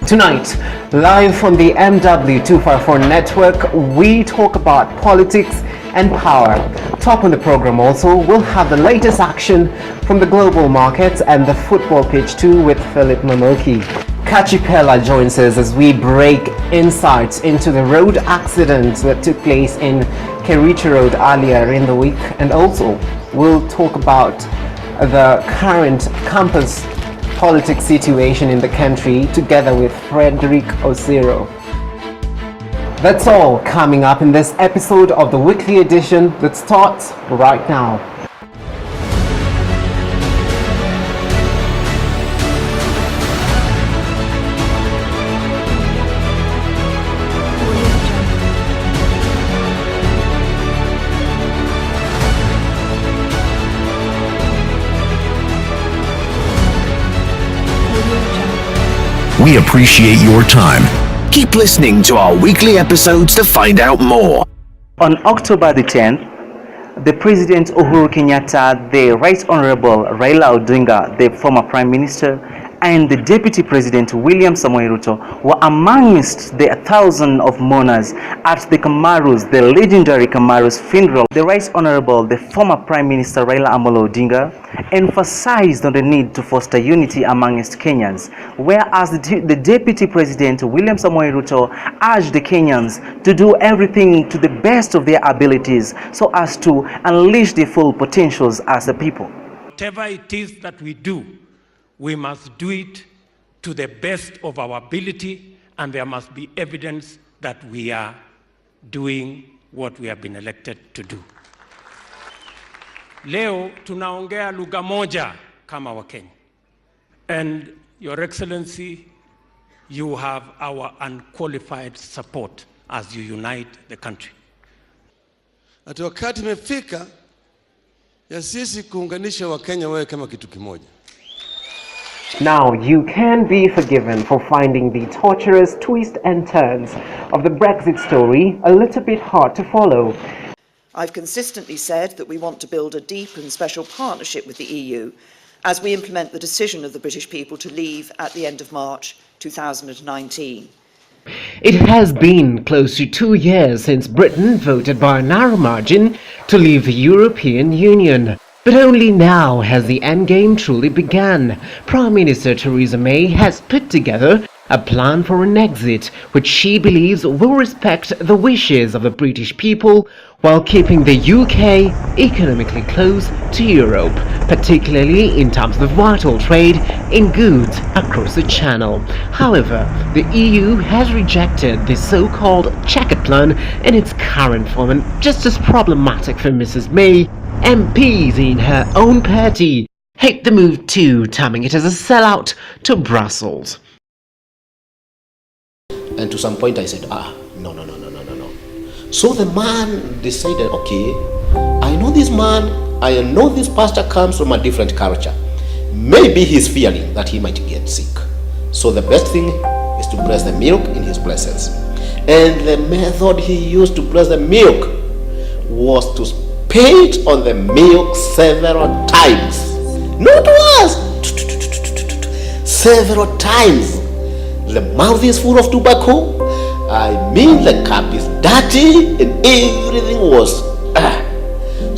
Tonight, live on the MW254 network, we talk about politics and power. Top on the program also, we'll have the latest action from the global markets and the football pitch too with Philip Mamoki. Kachipela joins us as we break insights into the road accident that took place in Kericho Road earlier in the week, and also we'll talk about the current campus politics situation in the country together with Frederick Osiro. That's all coming up in this episode of the weekly edition that starts right now. We appreciate your time. Keep listening to our weekly episodes to find out more. On October the 10th, the President Uhuru Kenyatta, the Right Honorable Raila Odinga, the former Prime Minister, and the Deputy President William Samoei Ruto were amongst the thousands of mourners at the the legendary Kamaru's funeral. The Right Honorable, the former Prime Minister Raila Amolo Odinga, emphasized on the need to foster unity amongst Kenyans, whereas the Deputy President William Samoei Ruto urged the Kenyans to do everything to the best of their abilities so as to unleash their full potentials as a people. Whatever it is that we do, we must do it to the best of our ability, and there must be evidence that we are doing what we have been elected to do. Leo tunaongea lugha moja kama Wakenya. And Your Excellency, you have our unqualified support as you unite the country. Ati wakati imefika ya sisi kuunganisha Wakenya wawe kama kitu kimoja. Now, you can be forgiven for finding the torturous twists and turns of the Brexit story a little bit hard to follow. I've consistently said that we want to build a deep and special partnership with the EU as we implement the decision of the British people to leave at the end of March 2019. It has been close to 2 years since Britain voted by a narrow margin to leave the European Union. But only now has the endgame truly begun. Prime Minister Theresa May has put together a plan for an exit which she believes will respect the wishes of the British people while keeping the UK economically close to Europe, particularly in terms of vital trade in goods across the Channel. However, the EU has rejected this so-called checkered plan in its current form, and just as problematic for Mrs. May, MPs in her own party hate the move too, terming it as a sellout to Brussels. And to some point I said, no. So the man decided, okay, I know this man, I know this pastor comes from a different culture. Maybe he's fearing that he might get sick. So the best thing is to press the milk in his presence. And the method he used to press the milk was to spit on the milk several times. Not once, several times. The mouth is full of tobacco. I mean, the cup is dirty and everything was.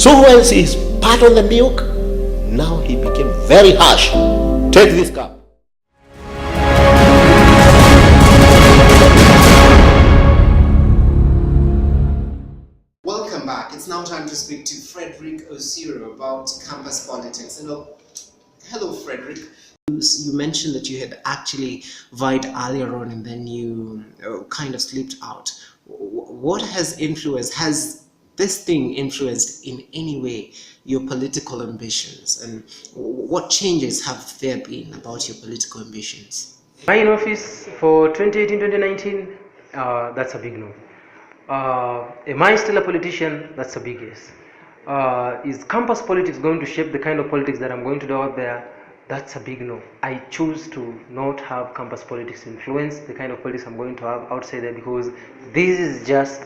So once he spat on the milk, now he became very harsh. Take this cup. Welcome back. It's now time to speak to Frederick Osiro about campus politics. Hello, Frederick. You mentioned that you had actually vied earlier on and then you kind of slipped out. What has this thing influenced in any way your political ambitions, and what changes have there been about your political ambitions? Am I in office for 2018-2019? That's a big no. Am I still a politician? That's a big yes. Is campus politics going to shape the kind of politics that I'm going to do out there? That's a big no. I choose to not have campus politics influence the kind of politics I'm going to have outside there, because this is just,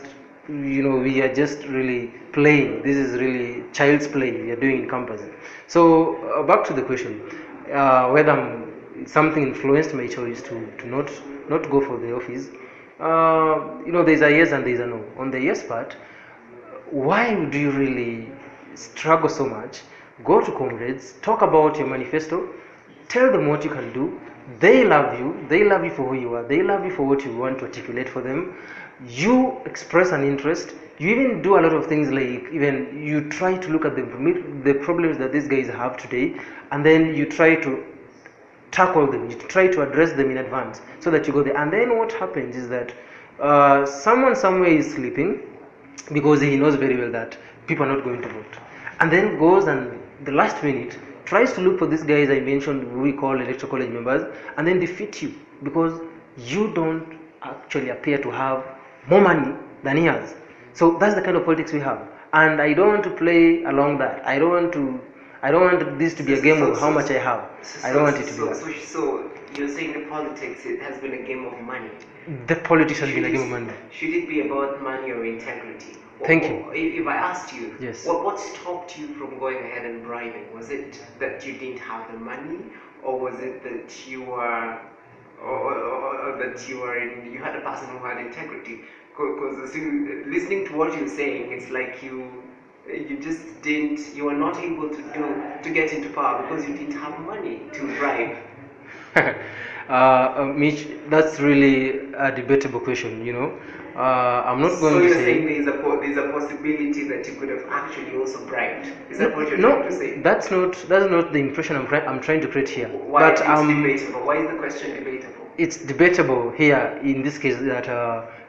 we are just really playing. This is really child's play we are doing in campus. So back to the question, whether I'm something influenced my choice to not go for the office. There's a yes and there's a no. On the yes part, why do you really struggle so much? Go to comrades, talk about your manifesto, tell them what you can do. They love you for who you are, they love you for what you want to articulate for them. You express an interest, you even do a lot of things, like even you try to look at the problems that these guys have today, and then you try to tackle them, you try to address them in advance so that you go there. And then what happens is that someone somewhere is sleeping because he knows very well that people are not going to vote, and then goes and the last minute tries to look for these guys I mentioned, who we call electoral college members, and then defeat you because you don't actually appear to have more money than he has. So that's the kind of politics we have, and I don't want to play along that. I don't want this to be a game of how much I have. I don't want it to be that. So you're saying the politics, it has been a game of money. The politics has been a game of money. Should it be about money or integrity? Thank you. If I asked you, yes, what stopped you from going ahead and bribing? Was it that you didn't have the money, or was it that you were, or that you had a person who had integrity? Because listening to what you're saying, it's like you were not able to get into power because you didn't have money to bribe. Mitch, that's really a debatable question, I'm not going to say... So you're saying there's a possibility that you could have actually also bribed? Is that what you're trying to say? That's not the impression I'm trying to create here. Why is it debatable? Why is the question debatable? It's debatable here in this case that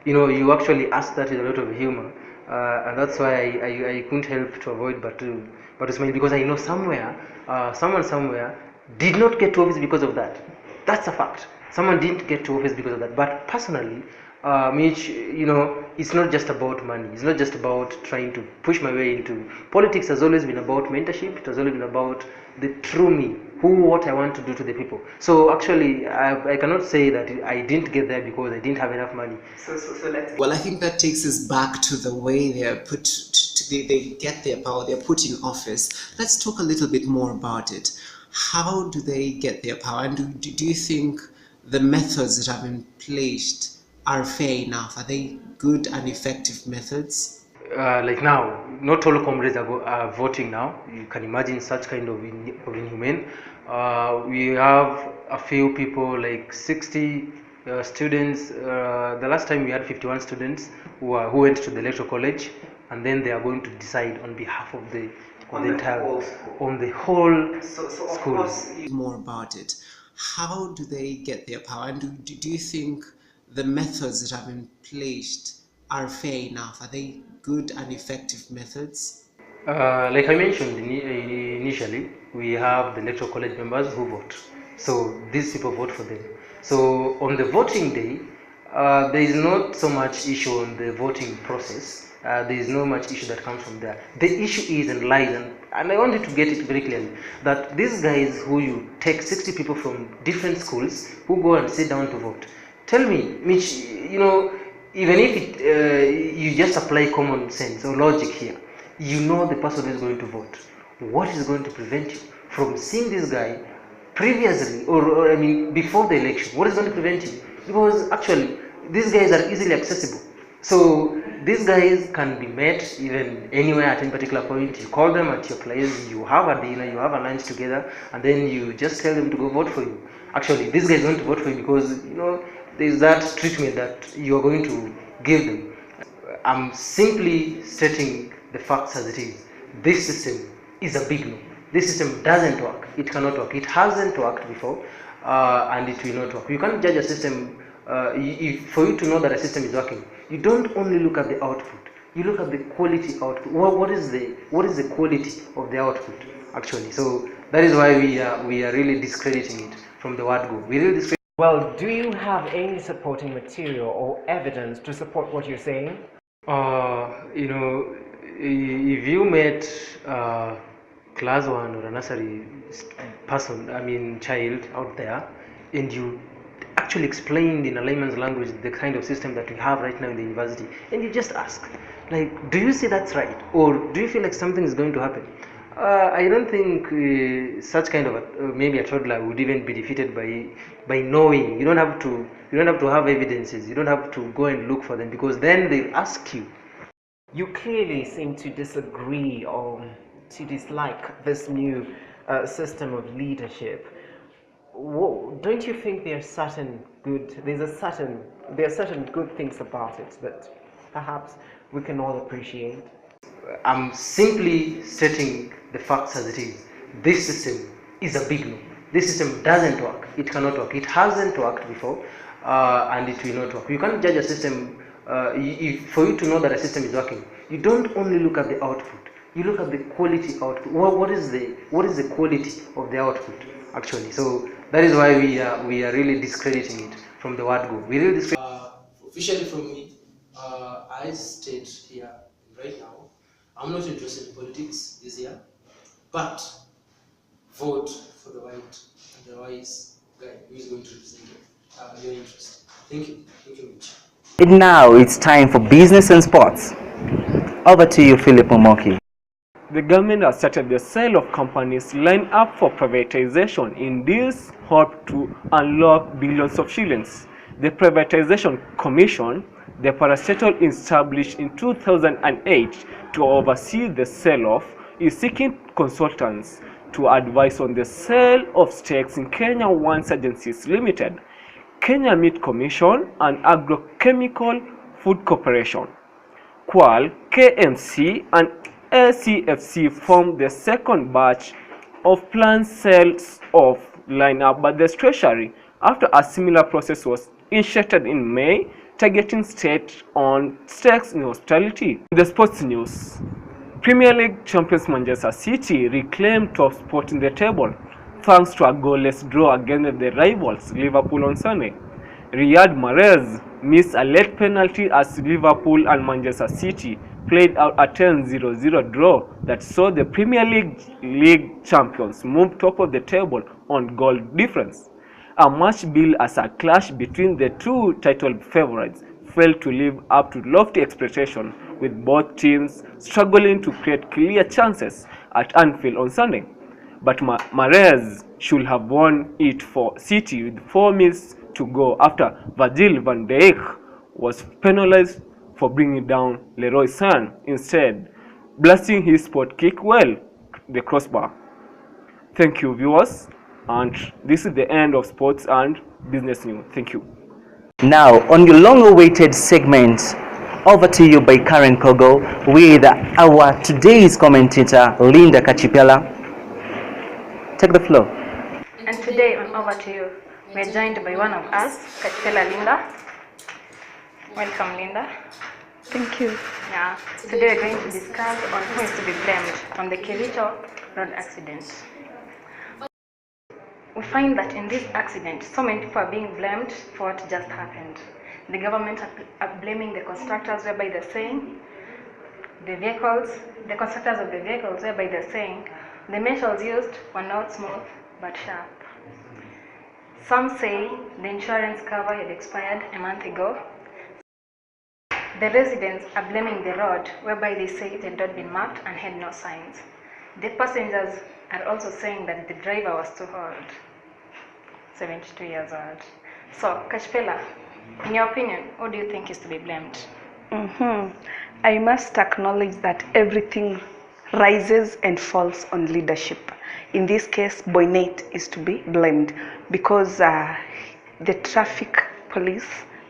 you actually asked that with a lot of humor, and that's why I couldn't help to avoid but to smile, because I know someone somewhere did not get to office because of that. That's a fact. Someone didn't get to office because of that. But personally, Mitch, it's not just about money. It's not just about trying to push my way into politics. Has always been about mentorship. It has always been about the true me, what I want to do to the people. So actually, I cannot say that I didn't get there because I didn't have enough money. So let's... Well, I think that takes us back to the way they are put. They get their power. They are put in office. Let's talk a little bit more about it. How do they get their power? And do you think the methods that have been placed are fair enough? Are they good and effective methods? Like now, not all comrades are voting now. You can imagine such kind of inhumane. We have a few people, like 60 students. The last time we had 51 students who went to the electoral college, and then they are going to decide on behalf of the whole school. More about it. How do they get their power? And do you think the methods that have been placed are fair enough? Are they good and effective methods? Like I mentioned initially, we have the electoral college members who vote. So these people vote for them. So on the voting day, there is not so much issue on the voting process. There is no much issue that comes from there. The issue is and lies, and I wanted to get it very clearly, that these guys who you take 60 people from different schools who go and sit down to vote. Tell me, Mitch, even if you just apply common sense or logic here, the person is going to vote. What is going to prevent you from seeing this guy previously, or before the election? What is going to prevent you? Because actually, these guys are easily accessible. So these guys can be met even anywhere at any particular point. You call them at your place, you have a dinner, you have a lunch together, and then you just tell them to go vote for you. Actually, these guys want to vote for you because there's that treatment that you are going to give them. I'm simply stating the facts as it is. This system is a big no. This system doesn't work. It cannot work. It hasn't worked before, and it will not work. You can't judge a system. For you to know that a system is working, you don't only look at the output. You look at the quality output. What is the quality of the output actually? So that is why we are really discrediting it from the word go. We really discredit. Well, do you have any supporting material or evidence to support what you're saying? If you met class 1 or a nursery child out there, and you actually explained in a layman's language the kind of system that we have right now in the university, and you just ask, like, do you see that's right, or do you feel like something is going to happen? I don't think such kind of maybe a toddler would even be defeated by knowing. You don't have to have evidences. You don't have to go and look for them, because then they'll ask you. You clearly seem to disagree or to dislike this new system of leadership. Whoa, don't you think there are certain good things about it that perhaps we can all appreciate? I'm simply stating the facts as it is. This system is a big no. This system doesn't work. It cannot work. It hasn't worked before, and it will not work. You can't judge a system. For you to know that a system is working, you don't only look at the output. You look at the quality output. What is the quality of the output actually? So that is why we are really discrediting it from the word go. We really discredit. Officially from me, I state here right now, I'm not interested in politics this year, but vote for the white and the wise guy who is going to represent your interest. Thank you. Thank you, Mitch. And now it's time for business and sports. Over to you, Philip Momoki. The government has started the sale of companies lined up for privatization in this hope to unlock billions of shillings. The Privatization Commission, the parastatal established in 2008 to oversee the sale-off, is seeking consultants to advise on the sale of stakes in Kenya One Agencies Limited, Kenya Meat Commission, and Agrochemical Food Corporation. While KMC and LCFC formed the second batch of planned sales of lineup by the Treasury after a similar process was initiated in May, targeting state-owned stakes in hospitality. In the sports news, Premier League champions Manchester City reclaimed top spot in the table thanks to a goalless draw against the rivals Liverpool on Sunday. Riyad Mahrez missed a late penalty as Liverpool and Manchester City played out a 10-0 draw that saw the Premier League champions move top of the table on goal difference. A match billed as a clash between the two title favourites failed to live up to lofty expectations, with both teams struggling to create clear chances at Anfield on Sunday. But Mahrez should have won it for City with 4 minutes to go after Virgil van Dijk was penalized for bringing down Leroy Sane, instead blasting his spot kick well the crossbar. Thank you, viewers, and this is the end of sports and business news. Thank you. Now, on your long-awaited segment, over to you by Karen Kogo with our today's commentator, Linda Kachipela. Take the floor. And today on Over to You, we're joined by one of us, Kachipela Linda. Welcome, Linda. Thank you. Yeah. Today we're going to discuss on who is to be blamed on the Kericho road accident. We find that in this accident, so many people are being blamed for what just happened. The government are blaming the constructors, whereby they're saying the constructors of the vehicles, whereby they're saying the metals used were not smooth but sharp. Some say the insurance cover had expired a month ago. The residents are blaming the road, whereby they say it had not been marked and had no signs. The passengers are also saying that the driver was too old, 72 years old. So, Kachipela, in your opinion, who do you think is to be blamed? I must acknowledge that everything rises and falls on leadership. In this case, Boynet is to be blamed because the traffic police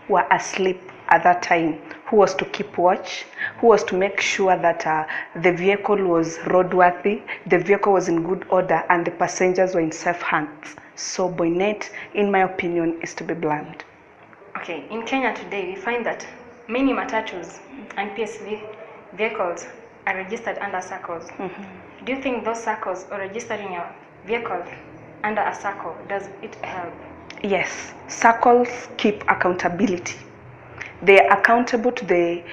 were asleep at that time. Who was to keep watch? Who was to make sure that the vehicle was roadworthy, the vehicle was in good order, and the passengers were in safe hands? So Boynet, in my opinion, is to be blamed. Okay, in Kenya today, we find that many matatus and PSV vehicles are registered under SACCOs. Do you think those SACCOs or registering your vehicle under a SACCO, does it help? Yes, SACCOs keep accountability. They are accountable to the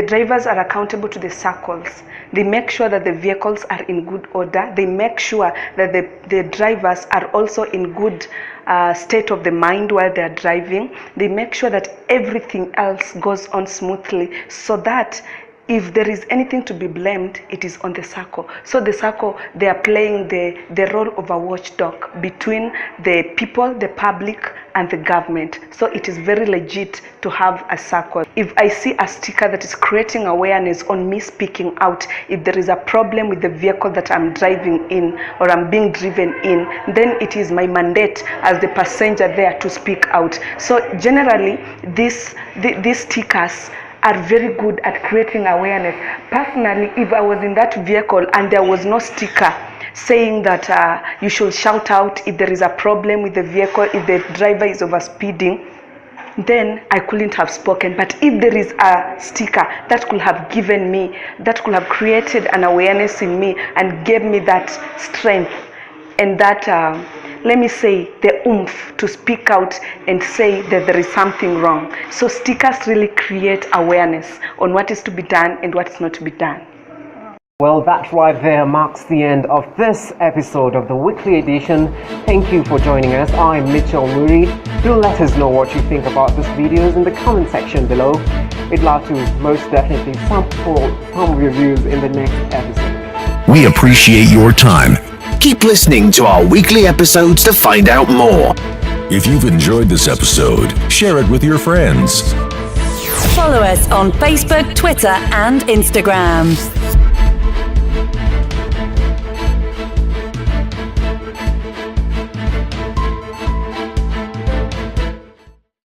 drivers are accountable to the SACCOs. They make sure that the vehicles are in good order. They make sure that the drivers are also in good state of the mind while they are driving. They make sure that everything else goes on smoothly, so that if there is anything to be blamed, it is on the SACCO. So the SACCO, they are playing the role of a watchdog between the people, the public, and the government. So it is very legit to have a SACCO. If I see a sticker that is creating awareness on me speaking out, if there is a problem with the vehicle that I'm driving in or I'm being driven in, then it is my mandate as the passenger there to speak out. So generally, these stickers are very good at creating awareness. Personally, if I was in that vehicle and there was no sticker saying that you should shout out if there is a problem with the vehicle, if the driver is overspeeding, then I couldn't have spoken. But if there is a sticker that could have given me, that could have created an awareness in me and gave me that strength and that, let me say, the oomph to speak out and say that there is something wrong. So stickers really create awareness on what is to be done and what is not to be done. Well, that right there marks the end of this episode of the weekly edition. Thank you for joining us. I'm Mitchell Muri. Do let us know what you think about these videos in the comment section below. We'd love to most definitely sample some reviews in the next episode. We appreciate your time. Keep listening to our weekly episodes to find out more. If you've enjoyed this episode, share it with your friends. Follow us on Facebook, Twitter, and Instagram.